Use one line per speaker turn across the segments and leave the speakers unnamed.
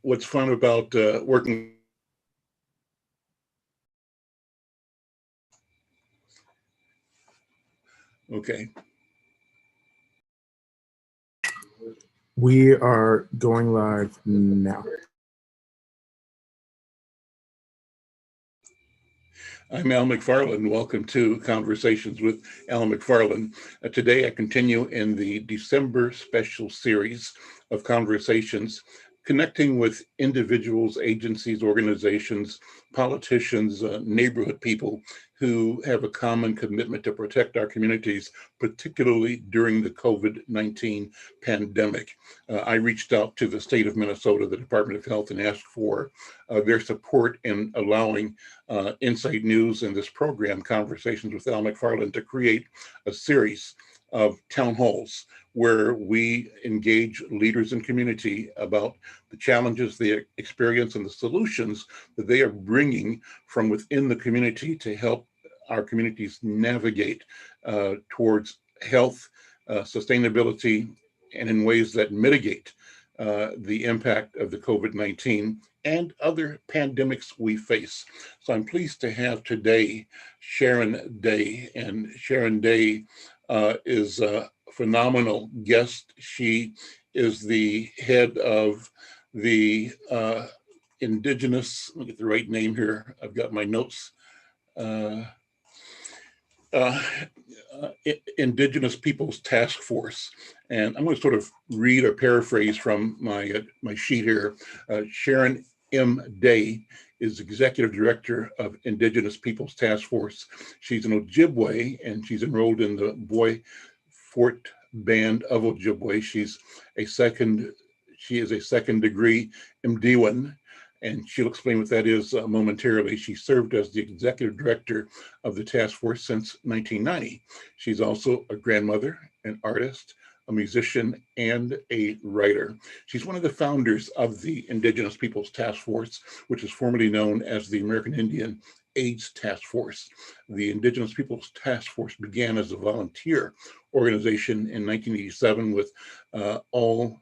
what's fun about working. Okay.
We are going live now.
I'm Al McFarlane. Welcome to Conversations with Al McFarlane. Today I continue in the December special series of conversations connecting with individuals, agencies, organizations, politicians, neighborhood people who have a common commitment to protect our communities, particularly during the COVID-19 pandemic. I reached out to the state of Minnesota, the Department of Health, and asked for their support in allowing Insight News and this program, Conversations with Al McFarlane, to create a series of town halls where we engage leaders in community about the challenges they experience and the solutions that they are bringing from within the community to help our communities navigate towards health, sustainability, and in ways that mitigate the impact of the COVID-19 and other pandemics we face. So I'm pleased to have today Sharon Day, and Sharon Day is a phenomenal guest. She is the head of the Indigenous, let me get the right name here, I've got my notes, Indigenous Peoples Task Force. And I'm going to sort of read or paraphrase from my sheet here. Sharon M. Day is Executive Director of Indigenous Peoples Task Force. She's an Ojibwe and she's enrolled in the Boy Fort Band of Ojibwe. She is a second degree MDiwan, and she'll explain what that is momentarily. She served as the executive director of the task force since 1990. She's also a grandmother, an artist, a musician, and a writer. She's one of the founders of the Indigenous Peoples Task Force, which is formerly known as the American Indian AIDS Task Force. The Indigenous Peoples Task Force began as a volunteer organization in 1987 with all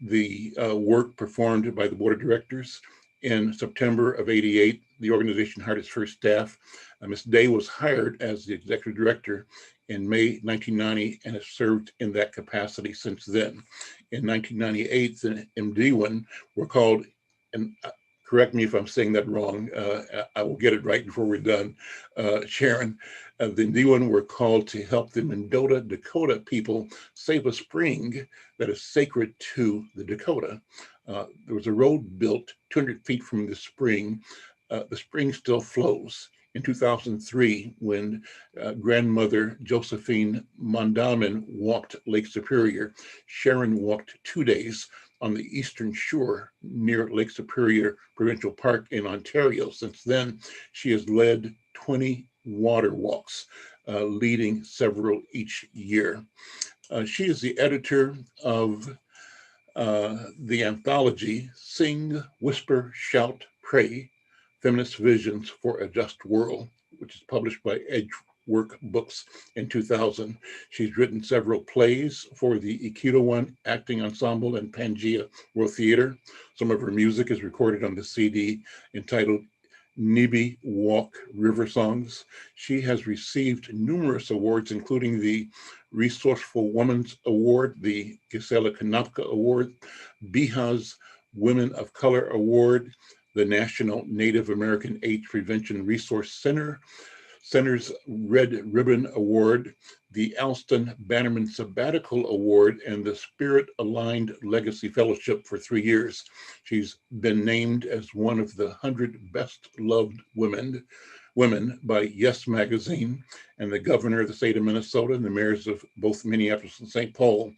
the work performed by the board of directors. In September of '88, the organization hired its first staff. Ms. Day was hired as the executive director in May 1990 and has served in that capacity since then. In 1998, the MDiwan were called, and correct me if I'm saying that wrong, I will get it right before we're done, Sharon. The MDiwan were called to help the Mendota Dakota people save a spring that is sacred to the Dakota. There was a road built 200 feet from the spring. The spring still flows. In 2003, when grandmother Josephine Mondamin walked Lake Superior, Sharon walked 2 days on the eastern shore near Lake Superior Provincial Park in Ontario. Since then, she has led 20 water walks, leading several each year. She is the editor of the anthology Sing, Whisper, Shout, Pray, Feminist Visions for a Just World, which is published by Edgework Books in 2000. She's written several plays for the Ikitawan Acting Ensemble and Pangea World Theater. Some of her music is recorded on the CD entitled Nibi Walk River Songs. She has received numerous awards, including the Resourceful Women's Award, the Gisela Kanapka Award, BIHA's Women of Color Award, the National Native American AIDS Prevention Resource Center's Red Ribbon Award, the Alston Bannerman Sabbatical Award, and the Spirit Aligned Legacy Fellowship for 3 years. She's been named as one of the 100 best loved women by Yes Magazine, and the governor of the state of Minnesota and the mayors of both Minneapolis and St. Paul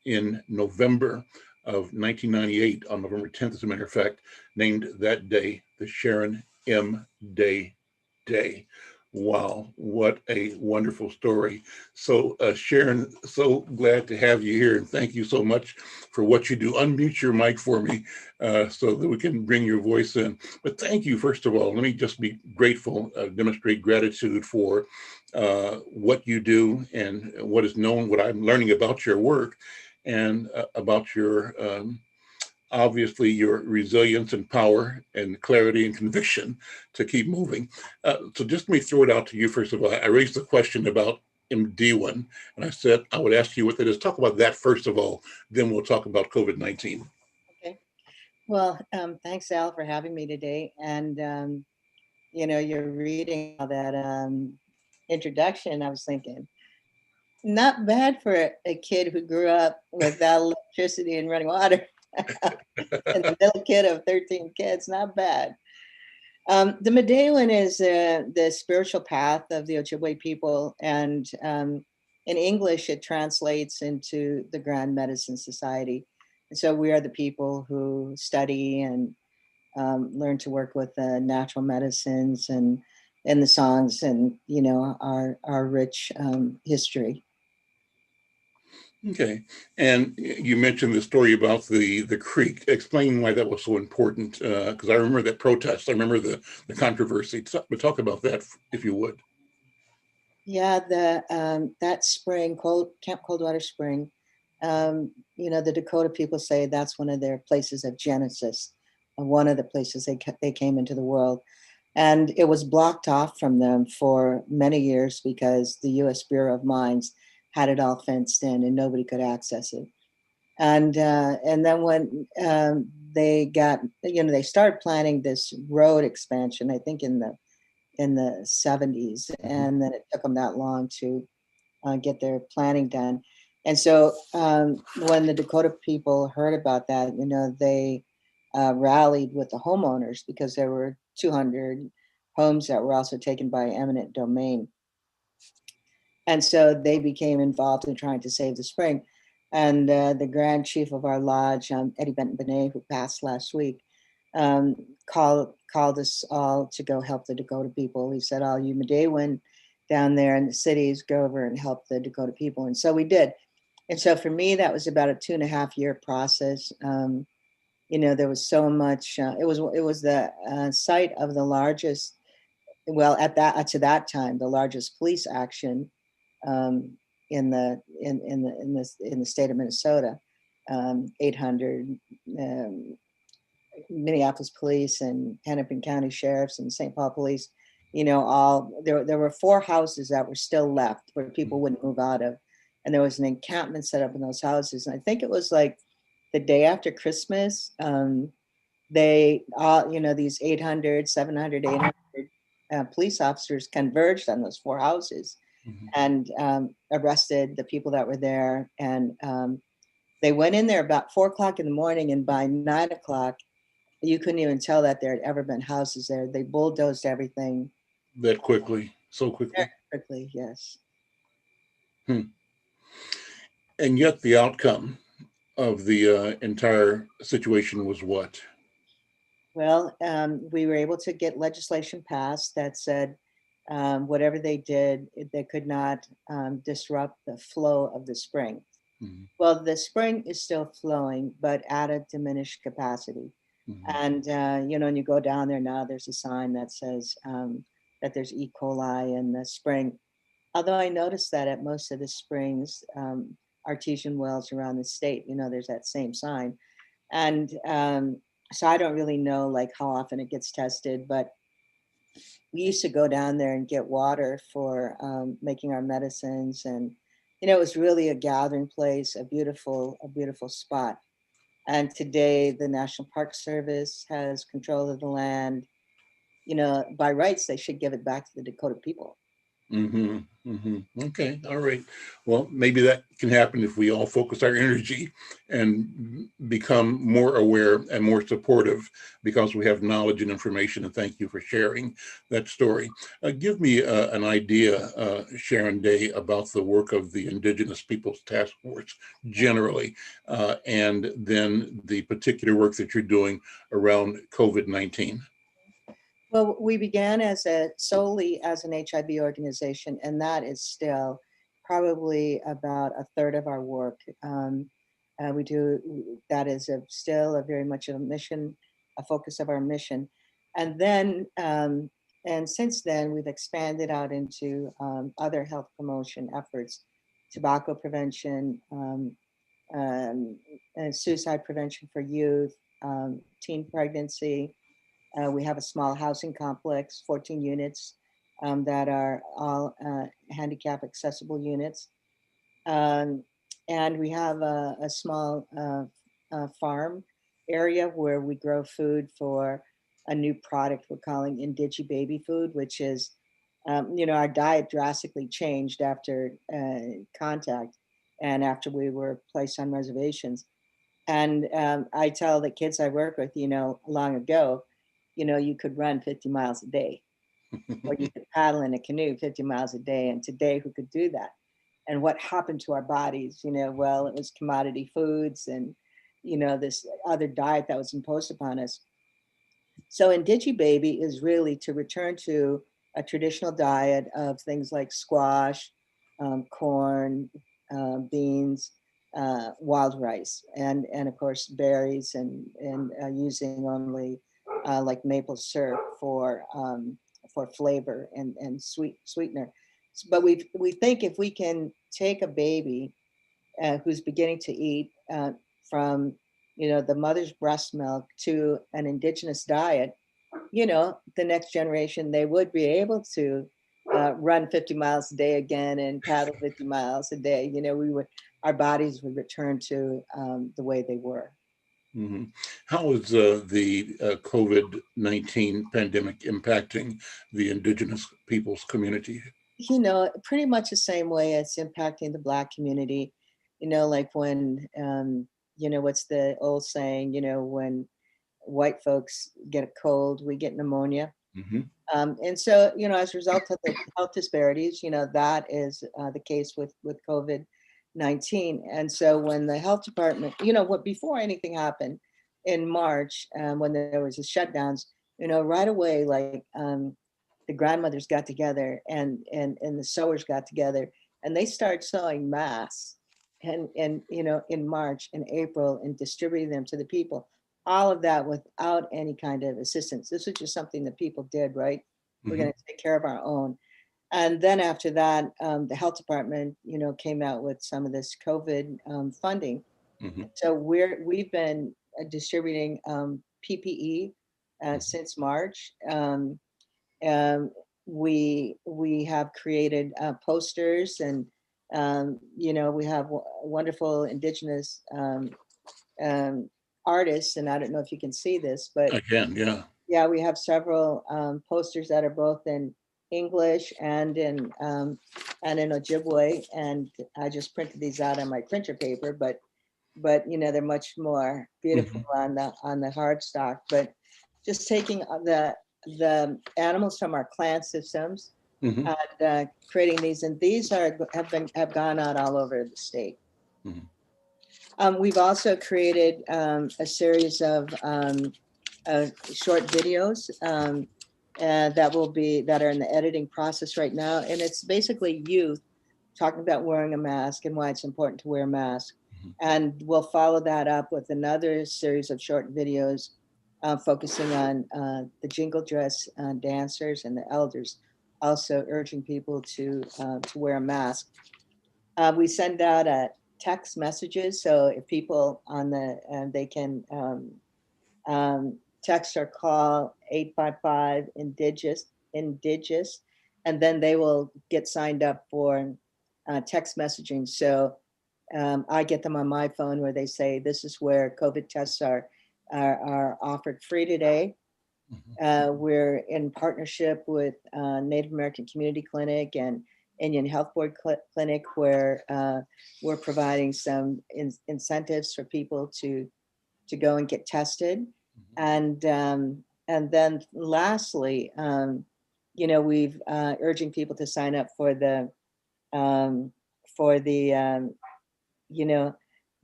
in November of 1998, on November 10th, as a matter of fact, named that day the Sharon M. Day Day. Wow, what a wonderful story. So Sharon, so glad to have you here, and thank you so much for what you do. Unmute your mic for me so that we can bring your voice in. But thank you, first of all. Let me just be grateful, demonstrate gratitude for what you do and what is known, what I'm learning about your work and about your obviously your resilience and power and clarity and conviction to keep moving. So just let me throw it out to you first of all. I raised the question about MD1, and I said I would ask you what that is. Talk about that first of all, then we'll talk about COVID-19.
Okay. Well, thanks, Al, for having me today. And, you're reading all that introduction. I was thinking, not bad for a kid who grew up without electricity and running water. And the little kid of 13 kids, not bad. The Medewan is the spiritual path of the Ojibwe people, and in English, it translates into the Grand Medicine Society. And so we are the people who study and learn to work with natural medicines and the songs and our rich history.
Okay, and you mentioned the story about the creek. Explain why that was so important, because I remember that protest. I remember the controversy. Talk about that, if you would.
Yeah, that spring, Camp Coldwater Spring, the Dakota people say that's one of their places of Genesis, one of the places they came into the world. And it was blocked off from them for many years because the U.S. Bureau of Mines had it all fenced in and nobody could access it. And then when they started planning this road expansion, I think in the 70s, and then it took them that long to get their planning done. And so when the Dakota people heard about that, they rallied with the homeowners because there were 200 homes that were also taken by eminent domain. And so they became involved in trying to save the spring. And the Grand Chief of our lodge, Eddie Benton Benet, who passed last week, called us all to go help the Dakota people. He said, all you Medewan down there in the cities, go over and help the Dakota people. And so we did. And so for me, that was about a 2.5-year process. There was so much, it was the site of the largest, well, to that time, the largest police action in the state of Minnesota. 800 Minneapolis police and Hennepin County sheriffs and St. Paul police, there were 4 houses that were still left where people wouldn't move out of. And there was an encampment set up in those houses. And I think it was like the day after Christmas, they all, these 800, 700, 800 police officers converged on those 4 houses and arrested the people that were there. And they went in there about 4 o'clock in the morning, and by 9 o'clock, you couldn't even tell that there had ever been houses there. They bulldozed everything.
That quickly, so quickly.
Very quickly, yes.
And yet the outcome of the entire situation was what?
Well, we were able to get legislation passed that said whatever they did, they could not disrupt the flow of the spring. Mm-hmm. Well, the spring is still flowing, but at a diminished capacity. Mm-hmm. And, when you go down there now, there's a sign that says that there's E. coli in the spring. Although I noticed that at most of the springs, artesian wells around the state, there's that same sign. And so I don't really know like how often it gets tested, but we used to go down there and get water for making our medicines. And, it was really a gathering place, a beautiful spot. And today the National Park Service has control of the land. By rights, they should give it back to the Dakota people.
Mm-hmm. Mm-hmm. Okay. All right. Well, maybe that can happen if we all focus our energy and become more aware and more supportive because we have knowledge and information. And thank you for sharing that story. Give me an idea, Sharon Day, about the work of the Indigenous Peoples Task Force generally, and then the particular work that you're doing around COVID-19.
Well, we began solely as an HIV organization, and that is still probably about a third of our work. We do that is still very much a mission, a focus of our mission, and then and since then we've expanded out into other health promotion efforts, tobacco prevention, and suicide prevention for youth. teen pregnancy. We have a small housing complex, 14 units that are all handicap accessible units. And we have a small farm area where we grow food for a new product we're calling Indigi Baby Food, which is, our diet drastically changed after contact and after we were placed on reservations. And I tell the kids I work with, long ago, you could run 50 miles a day, or you could paddle in a canoe 50 miles a day. And today, who could do that? And what happened to our bodies? Well, it was commodity foods and, this other diet that was imposed upon us. So Indigi Baby is really to return to a traditional diet of things like squash, corn, beans, wild rice, and of course berries, and using only like maple syrup for flavor and sweetener. But we think if we can take a baby who's beginning to eat from the mother's breast milk to an indigenous diet, the next generation, they would be able to run 50 miles a day again and paddle 50 miles a day. Our bodies would return to the way they were.
Mm-hmm. How is the COVID-19 pandemic impacting the Indigenous people's community?
Pretty much the same way it's impacting the Black community. Like when, what's the old saying, when white folks get a cold, we get pneumonia.
Mm-hmm.
And so, as a result of the health disparities, that is the case with COVID-19. And so when the health department, before anything happened in March, when there was the shutdowns, right away, like the grandmothers got together and the sewers got together and they started sewing masks and in March and April and distributing them to the people. All of that without any kind of assistance. This was just something that people did, right?
Mm-hmm.
We're going to take care of our own. And then after that, the health department, came out with some of this COVID funding.
Mm-hmm.
So we've been distributing PPE since March. We have created posters, and we have wonderful Indigenous artists, and I don't know if you can see this, but
I can, yeah.
Yeah, we have several posters that are both in English and in Ojibwe, and I just printed these out on my printer paper, but they're much more beautiful on the hardstock. But just taking the animals from our clan systems and creating these, and these have gone out all over the state.
Mm-hmm.
We've also created a series of short videos that are in the editing process right now, and it's basically youth talking about wearing a mask and why it's important to wear a mask. And we'll follow that up with another series of short videos focusing on the jingle dress dancers and the elders, also urging people to wear a mask. We send out text messages, so if people they can text or call 855 Indigenous, and then they will get signed up for text messaging. So I get them on my phone where they say, this is where COVID tests are offered free today. We're in partnership with Native American Community Clinic and Indian Health Board Clinic, where we're providing some incentives for people to go and get tested. And then lastly, we've urging people to sign up for the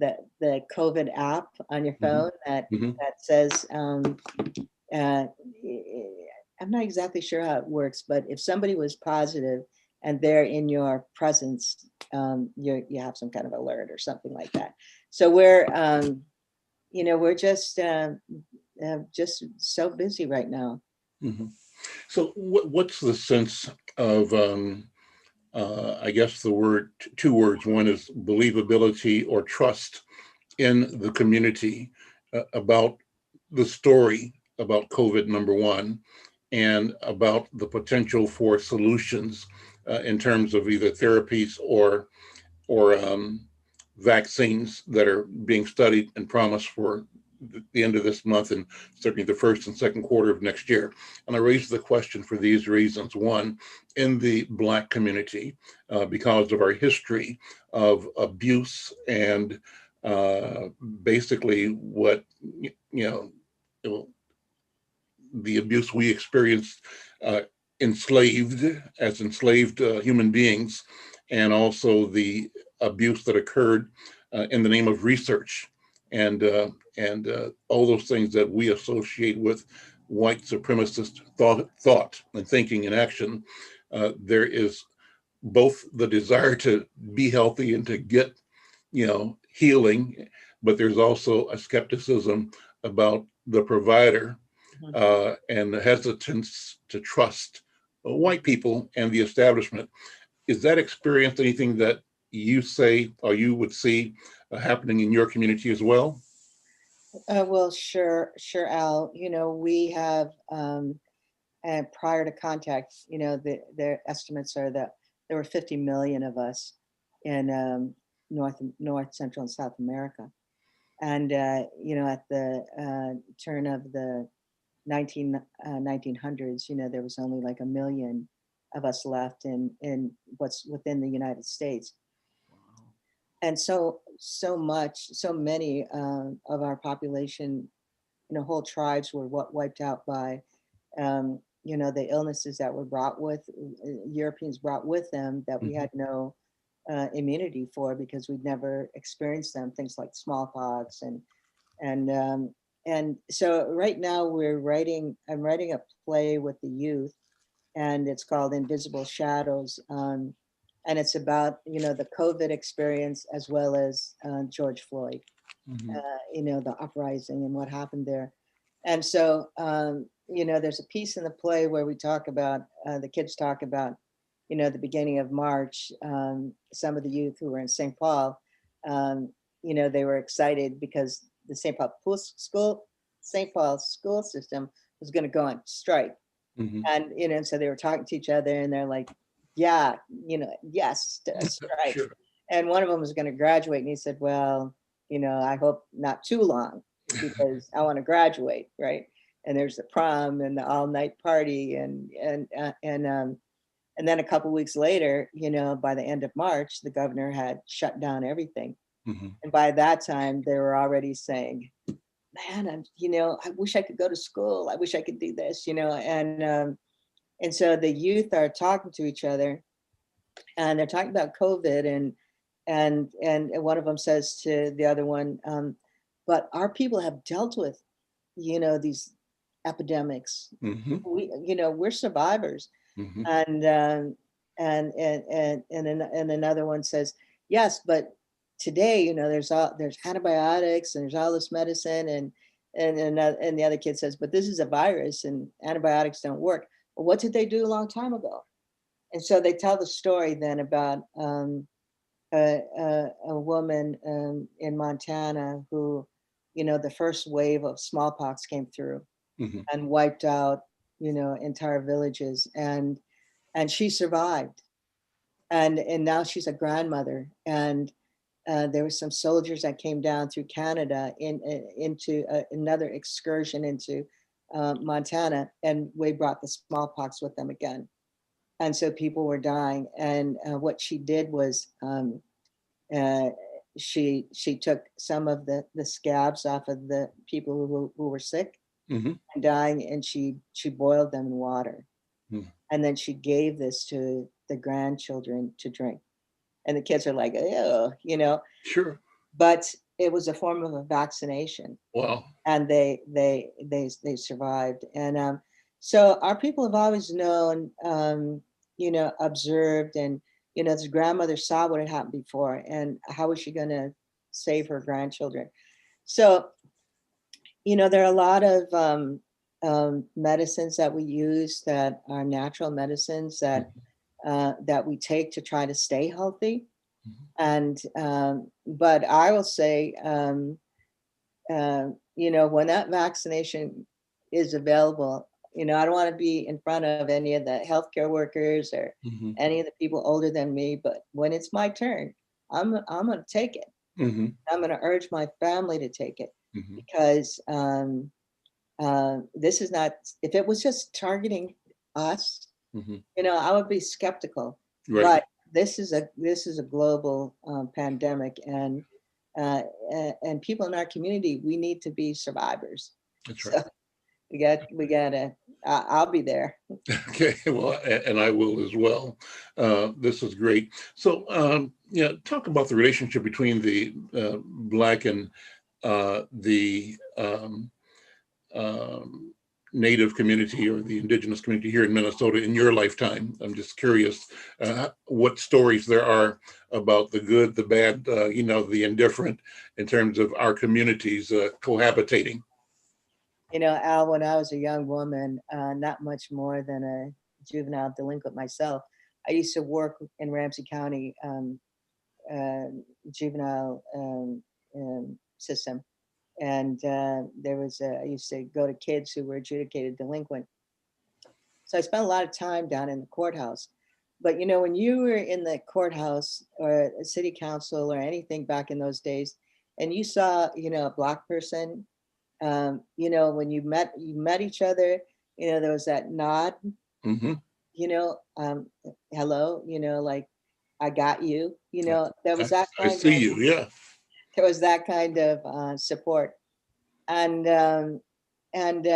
the COVID app on your phone that says, I'm not exactly sure how it works, but if somebody was positive and they're in your presence, you have some kind of alert or something like that. So we're just so busy right now.
Mm-hmm. So what's the sense of, I guess two words, one is believability or trust in the community about the story about COVID, number one, and about the potential for solutions in terms of either therapies or vaccines that are being studied and promised for the end of this month and certainly the first and second quarter of next year. And I raise the question for these reasons. One, in the Black community, because of our history of abuse and basically what, you know, the abuse we experienced enslaved human beings, and also the abuse that occurred in the name of research and all those things that we associate with white supremacist thought and thinking and action. There is both the desire to be healthy and to get, healing, but there's also a skepticism about the provider and the hesitance to trust white people and the establishment. Is that experience anything that you say or you would see happening in your community as well?
Well, sure, Al. We have, and prior to contact, their estimates are that there were 50 million of us in North, Central, and South America. And, at the turn of the 1900s, there was only like 1 million of us left in what's within the United States. And so many of our population, whole tribes were wiped out by, the illnesses that were brought with, Europeans brought with them that we had no immunity for because we'd never experienced them, things like smallpox and so right now I'm writing a play with the youth, and it's called Invisible Shadows. And it's about, the COVID experience as well as George Floyd, the uprising and what happened there. And so, there's a piece in the play where we talk about, the kids talk about, the beginning of March, some of the youth who were in St. Paul, they were excited because the St. Paul school system was going to go on strike. And, so they were talking to each other and they're like, yeah, yes, to a strike.
Sure.
And one of them was going to graduate. And he said, well, I hope not too long because I want to graduate. Right. And there's the prom and the all night party. And then a couple of weeks later, by the end of March, the governor had shut down everything. And by that time, they were already saying, man, I wish I could go to school. I wish I could do this, and so the youth are talking to each other and they're talking about COVID and one of them says to the other one, but our people have dealt with, these epidemics. We're survivors. And another one says, yes, but today, there's antibiotics and there's all this medicine and the other kid says, but this is a virus and antibiotics don't work. Well, what did they do a long time ago? And so they tell the story then about a woman in Montana who, the first wave of smallpox came through and wiped out, entire villages, and she survived. And now she's a grandmother. And there were some soldiers that came down through Canada into another excursion into Montana, and we brought the smallpox with them again. And so people were dying. And what she did was she took some of the scabs off of the people who were sick and dying, and she boiled them in water. And then she gave this to the grandchildren to drink. And the kids are like, oh,
Sure.
But it was a form of a vaccination.
Wow.
And they survived. And so our people have always known, observed, and this grandmother saw what had happened before, and how was she going to save her grandchildren? So, there are a lot of medicines that we use that are natural medicines that we take to try to stay healthy. And but I will say when that vaccination is available, I don't want to be in front of any of the healthcare workers or
Hmm.
any of the people older than me, but when it's my turn, I'm going to take it.
Hmm.
I'm going to urge my family to take it
Hmm.
because this is not, if it was just targeting us,
Hmm.
I would be skeptical.
Right.
But this is a global pandemic, uh, and people in our community, we need to be survivors.
That's right.
So we gotta. I'll be there.
Okay, well, and I will as well. This is great. So, yeah, talk about the relationship between the Black and the um, Native community or the Indigenous community here in Minnesota in your lifetime. I'm just curious what stories there are about the good, the bad, the indifferent in terms of our communities cohabitating.
Al, when I was a young woman, not much more than a juvenile delinquent myself, I used to work in Ramsey County uh, juvenile system. And I used to go to kids who were adjudicated delinquent. So I spent a lot of time down in the courthouse. But when you were in the courthouse or a city council or anything back in those days, and you saw, a Black person, when you met each other, there was that nod,
Hmm.
you know, um, hello, like I got you, there was that
I
kind
see
of
you. Yeah.
support. And and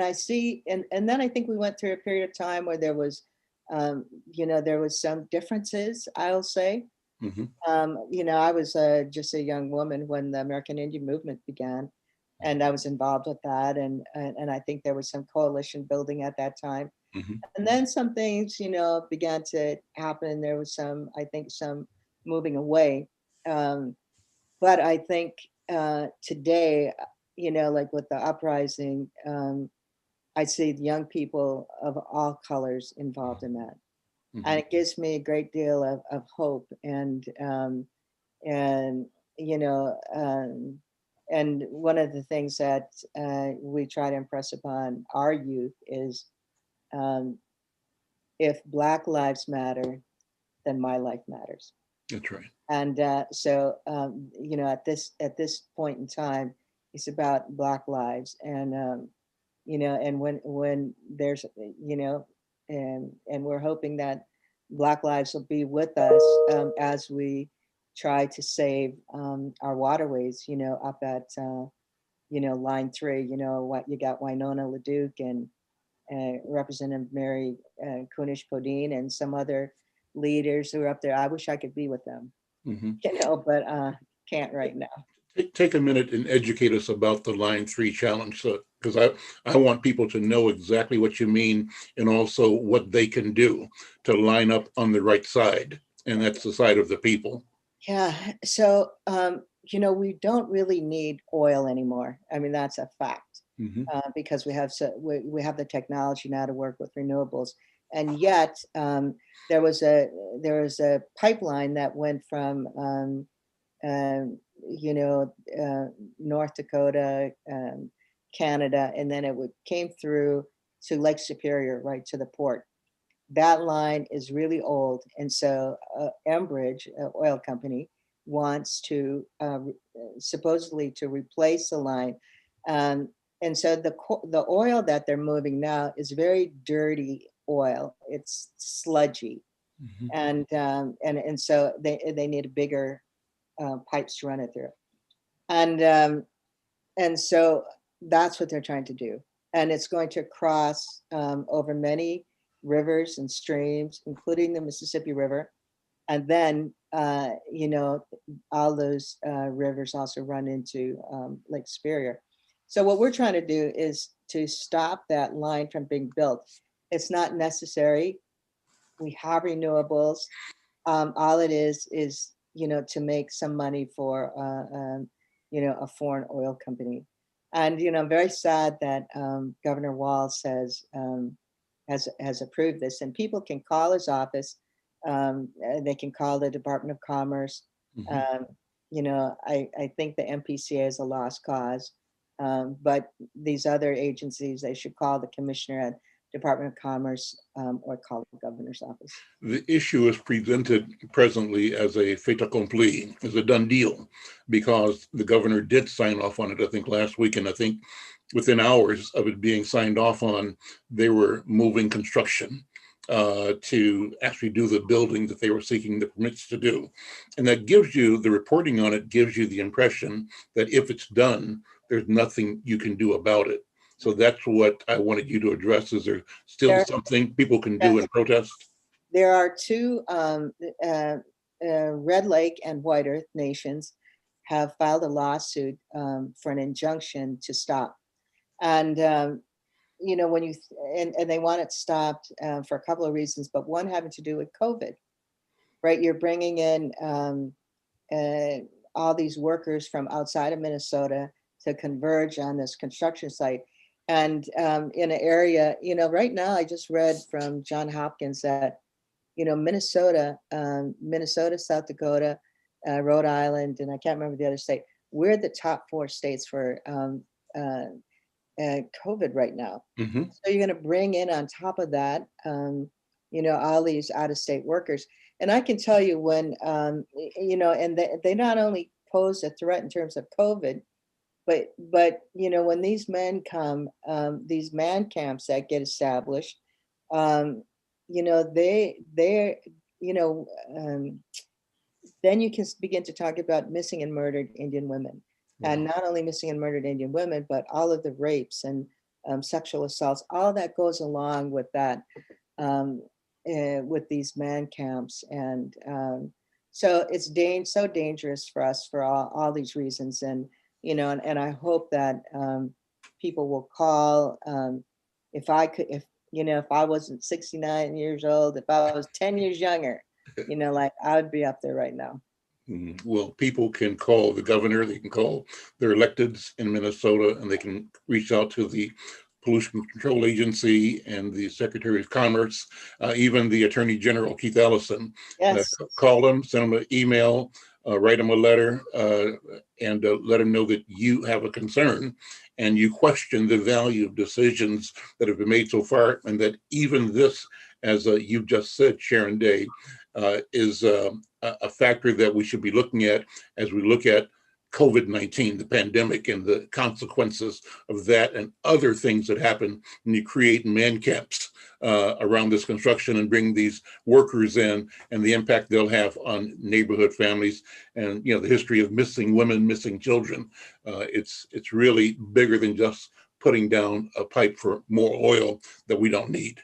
I see, and then I think we went through a period of time where there was some differences, I'll say.
Hmm.
I was just a young woman when the American Indian movement began, and I was involved with that, and I think there was some coalition building at that time.
Hmm.
And then some things, began to happen. There was I think, some moving away. Um, but I think today, like with the uprising, I see the young people of all colors involved in that,
Hmm.
and it gives me a great deal of hope. And you know, and one of the things that we try to impress upon our youth is, um, if Black lives matter, then my life matters.
That's right.
And so at this point in time, it's about Black lives. And and when there's and we're hoping that Black lives will be with us, as we try to save our waterways, up at line 3. What you got, Winona LaDuke and Representative Mary Kunish Podine and some other leaders who are up there. I wish I could be with them,
Hmm.
but can't right now.
Take a minute and educate us about the Line 3 challenge, because I want people to know exactly what you mean and also what they can do to line up on the right side, and that's the side of the people.
Yeah. So, we don't really need oil anymore. I mean, that's a fact,
Hmm.
because we have the technology now to work with renewables. And yet, there was a pipeline that went from you know, North Dakota, Canada, and then came through to Lake Superior, right to the port. That line is really old, and so Enbridge, oil company, wants to supposedly to replace the line, um, and so the oil that they're moving now is very dirty oil. It's sludgy,
Hmm.
and so they need a bigger pipes to run it through. And so that's what they're trying to do. And it's going to cross over many rivers and streams, including the Mississippi River. And then, all those rivers also run into Lake Superior. So what we're trying to do is to stop that line from being built. It's not necessary. We have renewables. All it is to make some money for a foreign oil company. And I'm very sad that Governor Walz has approved this, and people can call his office. They can call the Department of Commerce.
Hmm.
Um, I think the MPCA is a lost cause. But these other agencies, they should call the commissioner at Department of Commerce or call the governor's office.
The issue is presented presently as a fait accompli, as a done deal, because the governor did sign off on it, I think, last week. And I think within hours of it being signed off on, they were moving construction to actually do the building that they were seeking the permits to do. And that gives you, the reporting on it gives you the impression that if it's done, there's nothing you can do about it. So that's what I wanted you to address. Is there still something people can do in protest?
There are two, Red Lake and White Earth nations have filed a lawsuit for an injunction to stop. And, when you, and they want it stopped for a couple of reasons, but one having to do with COVID, right? You're bringing in all these workers from outside of Minnesota to converge on this construction site. And in an area, right now, I just read from John Hopkins that, Minnesota, South Dakota, Rhode Island, and I can't remember the other state, we're the top 4 states for COVID right now.
Mm-hmm.
So you're going to bring in on top of that, all these out-of-state workers. And I can tell you when, and they not only pose a threat in terms of COVID, but when these men come, these man camps that get established, then you can begin to talk about missing and murdered Indian women, and not only missing and murdered Indian women, but all of the rapes and sexual assaults. All that goes along with that, with these man camps, and so it's so dangerous for us for all these reasons. And and I hope that people will call. If I wasn't 69 years old, if I was 10 years younger, like I would be up there right now.
Well, people can call the governor, they can call their electeds in Minnesota, and they can reach out to the Pollution Control Agency and the Secretary of Commerce, even the Attorney General, Keith Ellison.
Yes.
Call them, send them an email, write them a letter, and let them know that you have a concern and you question the value of decisions that have been made so far, and that even this, as you've just said, Sharon Day, is a factor that we should be looking at as we look at COVID-19, the pandemic, and the consequences of that and other things that happen when you create man camps around this construction and bring these workers in, and the impact they'll have on neighborhood families, and the history of missing women, missing children. It's really bigger than just putting down a pipe for more oil that we don't need.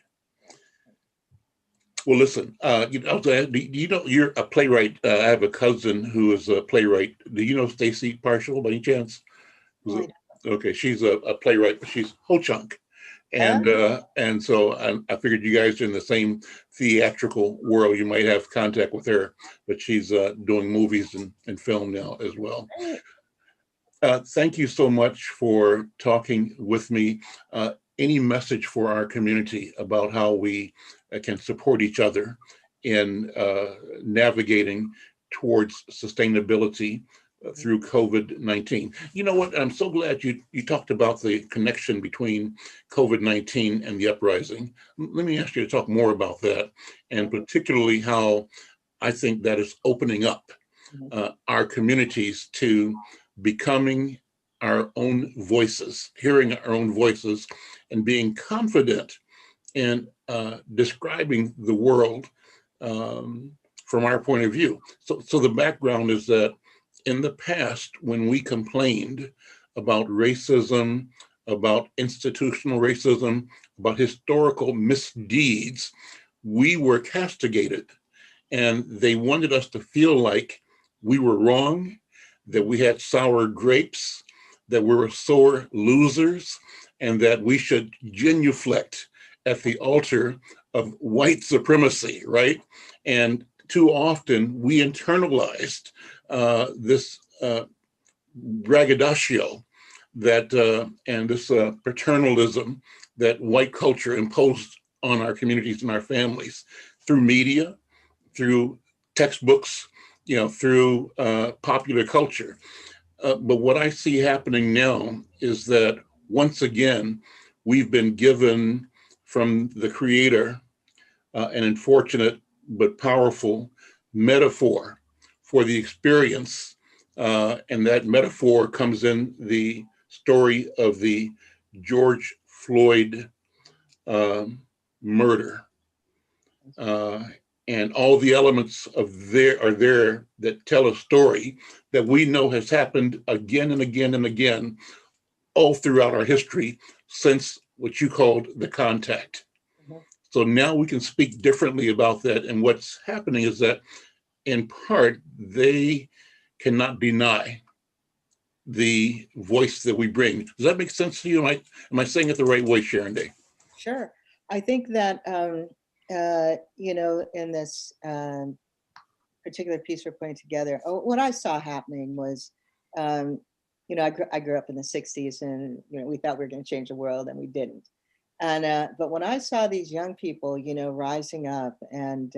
Well, listen, you're a playwright. I have a cousin who is a playwright. Do you know Stacy Parshall by any chance? Okay, she's a playwright, but she's Ho-Chunk. And so I figured you guys are in the same theatrical world. You might have contact with her, but she's doing movies and film now as well. Thank you so much for talking with me. Any message for our community about how we can support each other in navigating towards sustainability through COVID-19? You know what? I'm so glad you talked about the connection between COVID-19 and the uprising. Let me ask you to talk more about that, and particularly how I think that is opening up our communities to becoming our own voices, hearing our own voices, and being confident in describing the world from our point of view. So the background is that in the past, when we complained about racism, about institutional racism, about historical misdeeds, we were castigated, and they wanted us to feel like we were wrong, that we had sour grapes, that we were sore losers, and that we should genuflect at the altar of white supremacy, right? And too often we internalized this braggadocio that and this paternalism that white culture imposed on our communities and our families through media, through textbooks, through popular culture. But what I see happening now is that once again, we've been given from the Creator an unfortunate but powerful metaphor for the experience. And that metaphor comes in the story of the George Floyd murder. And all the elements are there that tell a story that we know has happened again and again and again all throughout our history since what you called the contact.
Mhm.
So now we can speak differently about that. And what's happening is that in part, they cannot deny the voice that we bring. Does that make sense to you? Am I saying it the right way, Sharon Day?
Sure. I think that, in this particular piece we're putting together, what I saw happening was, I grew up in the 60s, and, we thought we were going to change the world, and we didn't. And, but when I saw these young people, rising up, and,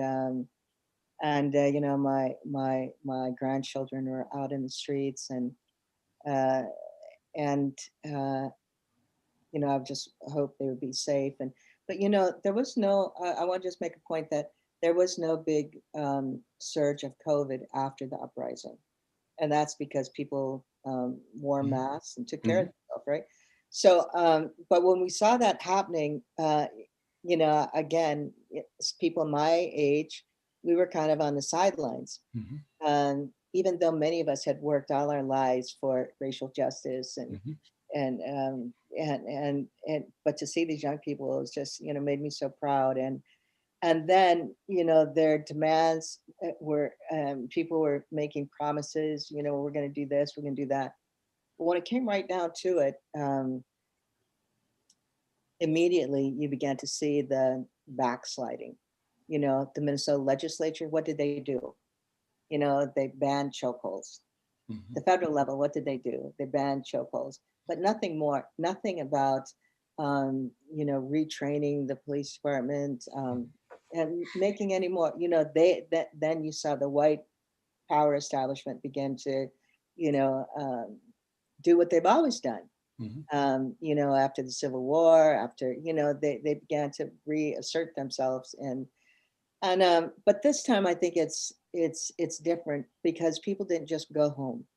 my grandchildren were out in the streets, uh, and, I just hope they would be safe. But there was no. I want to just make a point that there was no big surge of COVID after the uprising, and that's because people wore masks and took care of
Mhm.
themselves, right? So, but when we saw that happening, again, people my age, we were kind of on the sidelines.
Mhm.
Even though many of us had worked all our lives for racial justice
Mhm.
and but to see these young people was just made me so proud. And then their demands were people were making promises, we're going to do this, we're going to do that. But when it came right down to it, immediately you began to see the backsliding. The Minnesota legislature, what did they do? They banned chokeholds. The
Mhm.
federal level, what did they do? They banned chokeholds, but nothing more, nothing about, retraining the police department, and making any more, then you saw the white power establishment begin to, you know, um, do what they've always done.
Mhm.
After the Civil War, after, they began to reassert themselves. But this time I think it's different because people didn't just go home.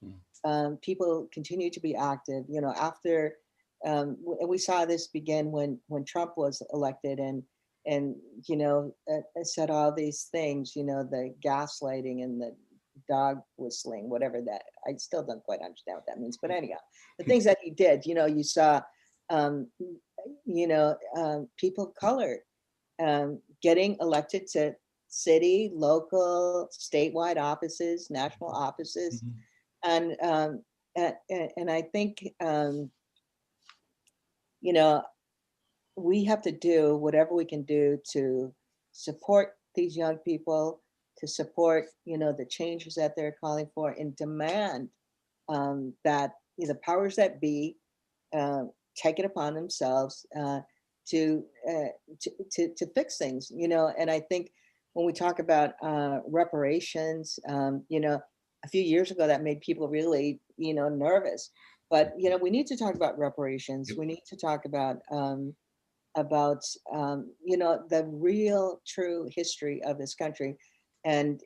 Mhm.
People continue to be active. After and we saw this begin when Trump was elected, and said all these things. The gaslighting and the dog whistling, whatever that. I still don't quite understand what that means, but anyhow, the things that he did. You saw, um, people of color getting elected to city, local, statewide offices, national offices,
Mhm.
and I think you know we have to do whatever we can do to support these young people, to support the changes that they're calling for, and demand that the powers that be uh, take it upon themselves to, to fix things. And I think when we talk about reparations, a few years ago that made people really nervous. But we need to talk about reparations.
Yep.
We need to talk about the real true history of this country, and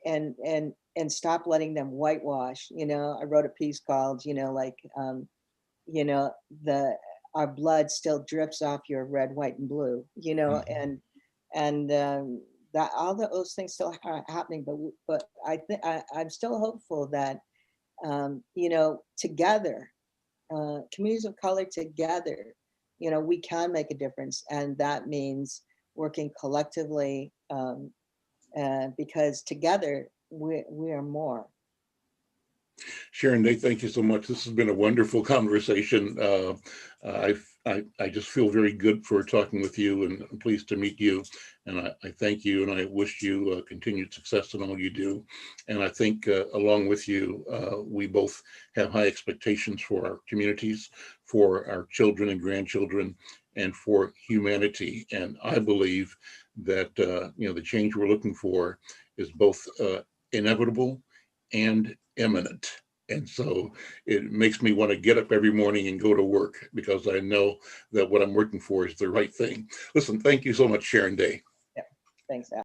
stop letting them whitewash. I wrote a piece called you know the our blood still drips off your red, white, and blue.
Mhm.
And that all those things still are happening. But I'm still hopeful that together, communities of color together, we can make a difference, and that means working collectively, because together we are more.
Sharon Day, thank you so much. This has been a wonderful conversation. I just feel very good for talking with you, and I'm pleased to meet you. And I thank you, and I wish you continued success in all you do. And I think along with you, we both have high expectations for our communities, for our children and grandchildren, and for humanity. And I believe that the change we're looking for is both inevitable and imminent. And so it makes me want to get up every morning and go to work because I know that what I'm working for is the right thing. Listen, thank you so much, Sharon Day.
Yeah, thanks, Al.